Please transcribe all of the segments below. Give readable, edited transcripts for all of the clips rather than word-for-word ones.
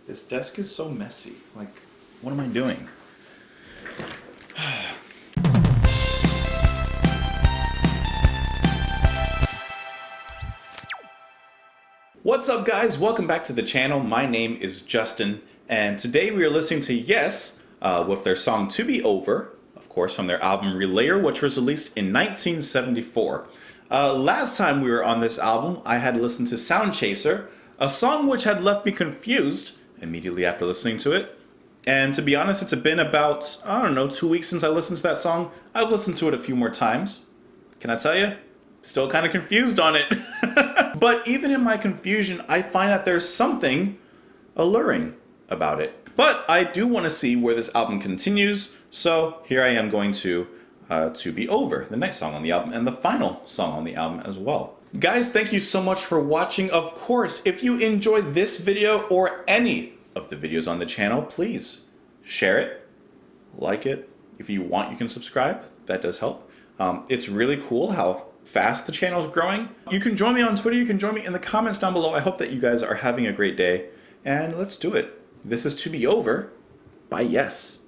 This desk is so messy. Like, what am I doing? What's up, guys? Welcome back to the channel. My name is Justin, and today we are listening to Yes with their song To Be Over, of course, from their album Relayer, which was released in 1974. Last time we were on this album, I had listened to Sound Chaser, a song which had left me confused immediately after listening to it. And to be honest, it's been about, I don't know, 2 weeks since I listened to that song. I've listened to it a few more times. Can I tell you? Still kind of confused on it. But even in my confusion, I find that there's something alluring about it. But I do want to see where this album continues, so here I am going To Be Over, the next song on the album, and the final song on the album as well. Guys, thank you so much for watching. Of course, if you enjoyed this video or any of the videos on the channel, please share it, like it. If you want, you can subscribe. That does help. It's really cool how fast the channel is growing. You can join me on Twitter. You can join me in the comments down below. I hope that you guys are having a great day. And let's do it. This is To Be Over by Yes.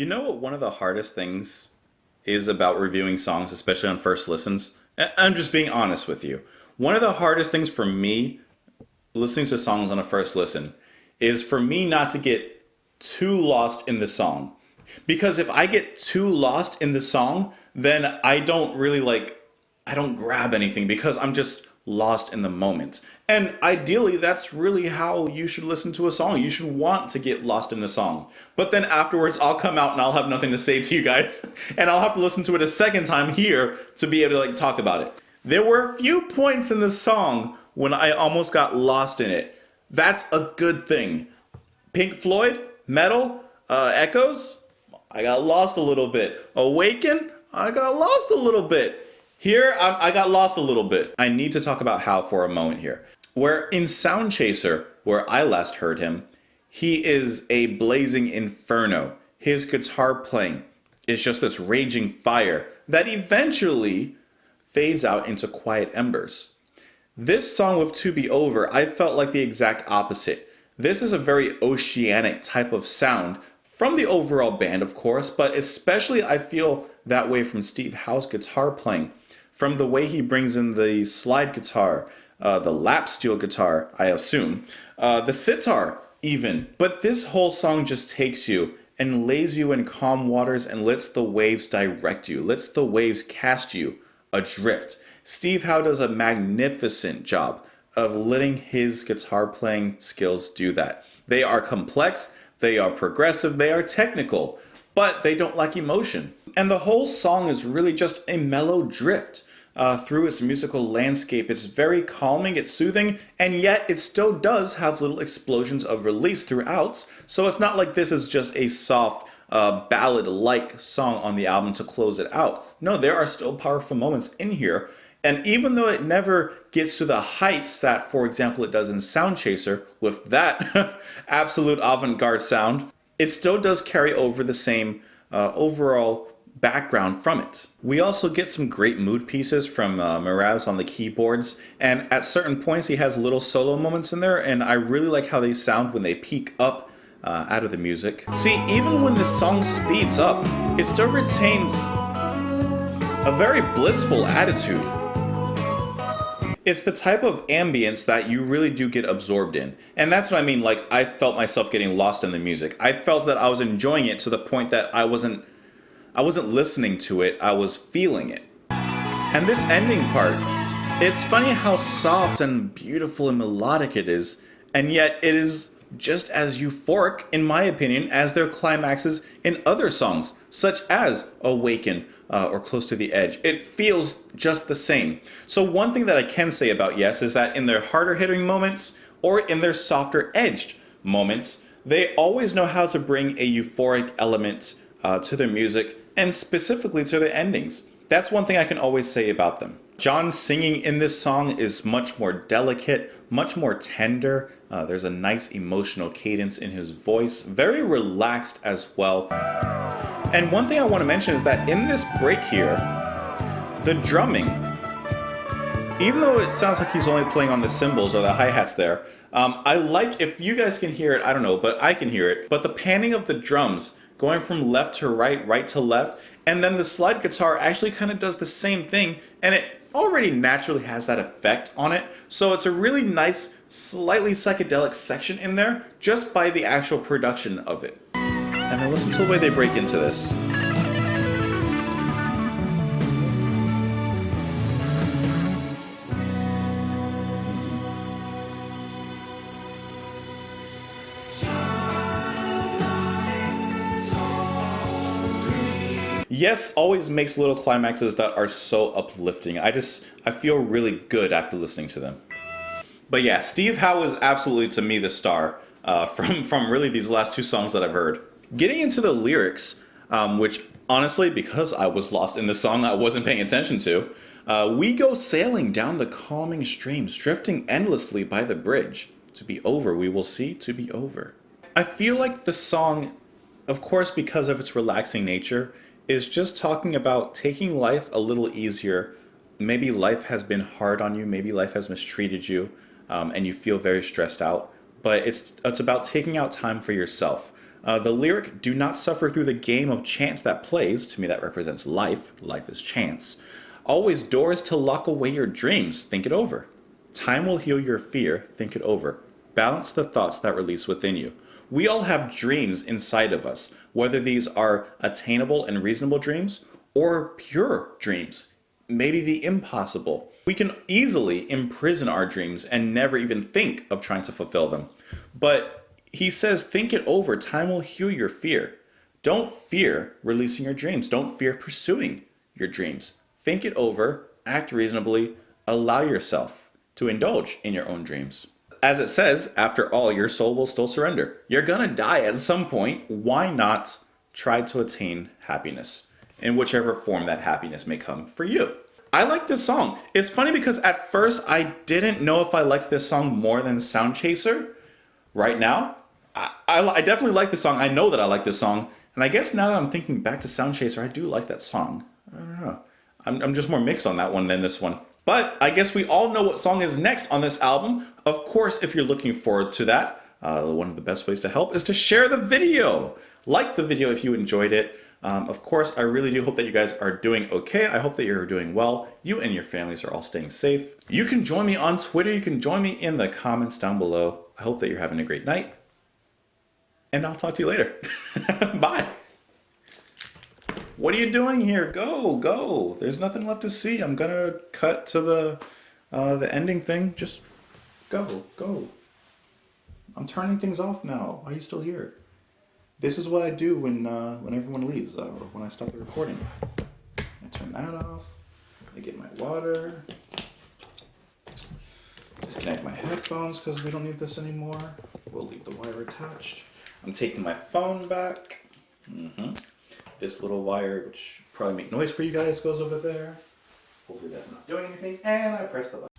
You know what one of the hardest things is about reviewing songs, especially on first listens? I'm just being honest with you. One of the hardest things for me listening to songs on a first listen is for me not to get too lost in the song. Because if I get too lost in the song, then I don't grab anything because I'm just lost in the moment. And ideally, that's really how you should listen to a song. You should want to get lost in the song. But then afterwards, I'll come out and I'll have nothing to say to you guys. And I'll have to listen to it a second time here to be able to talk about it. There were a few points in the song when I almost got lost in it. That's a good thing. Pink Floyd, Metal, Echoes, I got lost a little bit. Awaken, I got lost a little bit. Here, I got lost a little bit. I need to talk about How for a moment here. Where in Sound Chaser, where I last heard him, he is a blazing inferno. His guitar playing is just this raging fire that eventually fades out into quiet embers. This song with To Be Over, I felt like the exact opposite. This is a very oceanic type of sound from the overall band, of course, but especially I feel that way from Steve Howe's guitar playing, from the way he brings in the slide guitar, the lap steel guitar, I assume, the sitar even. But this whole song just takes you and lays you in calm waters and lets the waves direct you, lets the waves cast you adrift. Steve Howe does a magnificent job of letting his guitar playing skills do that. They are complex, they are progressive, they are technical, but they don't lack emotion. And the whole song is really just a mellow drift through its musical landscape. It's very calming, it's soothing, and yet it still does have little explosions of release throughout. So it's not like this is just a soft ballad-like song on the album to close it out. No, there are still powerful moments in here. And even though it never gets to the heights that, for example, it does in Sound Chaser with that absolute avant-garde sound, it still does carry over the same overall background from it. We also get some great mood pieces from Mraz on the keyboards, and at certain points he has little solo moments in there, and I really like how they sound when they peak up out of the music. See, even when the song speeds up, it still retains a very blissful attitude. It's the type of ambience that you really do get absorbed in. And that's what I mean, like I felt myself getting lost in the music. I felt that I was enjoying it to the point that I wasn't listening to it, I was feeling it. And this ending part, it's funny how soft and beautiful and melodic it is, and yet it is just as euphoric, in my opinion, as their climaxes in other songs, such as Awaken or Close to the Edge. It feels just the same. So one thing that I can say about Yes is that in their harder hitting moments or in their softer edged moments, they always know how to bring a euphoric element to their music and specifically to their endings. That's one thing I can always say about them. John's singing in this song is much more delicate, much more tender. There's a nice emotional cadence in his voice, very relaxed as well. And one thing I want to mention is that in this break here, the drumming, even though it sounds like he's only playing on the cymbals or the hi-hats there, I like, if you guys can hear it, I don't know, but I can hear it, but the panning of the drums going from left to right, right to left, and then the slide guitar actually kind of does the same thing, and it already naturally has that effect on it. So it's a really nice, slightly psychedelic section in there just by the actual production of it. And then listen to the way they break into this. Yes always makes little climaxes that are so uplifting. I feel really good after listening to them. But yeah, Steve Howe is absolutely, to me, the star from really these last two songs that I've heard. Getting into the lyrics, which honestly, because I was lost in the song I wasn't paying attention to, we go sailing down the calming streams, drifting endlessly by the bridge. To be over, we will see, to be over. I feel like the song, of course, because of its relaxing nature, is just talking about taking life a little easier. Maybe life has been hard on you, maybe life has mistreated you, and you feel very stressed out. But it's about taking out time for yourself, The lyric, do not suffer through the game of chance that plays. To me, that represents life. Life is chance. Always doors to lock away your dreams. Think it over. Time will heal your fear. Think it over. Balance the thoughts that release within you. We all have dreams inside of us, whether these are attainable and reasonable dreams or pure dreams, maybe the impossible. We can easily imprison our dreams and never even think of trying to fulfill them. But he says, think it over. Time will heal your fear. Don't fear releasing your dreams. Don't fear pursuing your dreams. Think it over, act reasonably, allow yourself to indulge in your own dreams. As it says, after all, your soul will still surrender. You're gonna die at some point. Why not try to attain happiness in whichever form that happiness may come for you? I like this song. It's funny because at first I didn't know if I liked this song more than Sound Chaser. Right now, I definitely like this song. I know that I like this song. And I guess now that I'm thinking back to Sound Chaser, I do like that song. I don't know. I'm just more mixed on that one than this one. But I guess we all know what song is next on this album. Of course, if you're looking forward to that, one of the best ways to help is to share the video. Like the video if you enjoyed it. Of course, I really do hope that you guys are doing okay. I hope that you're doing well. You and your families are all staying safe. You can join me on Twitter. You can join me in the comments down below. I hope that you're having a great night. And I'll talk to you later. Bye. What are you doing here? Go, go. There's nothing left to see. I'm gonna cut to the ending thing. Just go, go. I'm turning things off now. Why are you still here? This is what I do when everyone leaves, when I stop the recording. I turn that off. I get my water. Disconnect my headphones because we don't need this anymore. We'll leave the wire attached. I'm taking my phone back. This little wire, which probably make noise for you guys, goes over there. Hopefully that's not doing anything. And I press the button.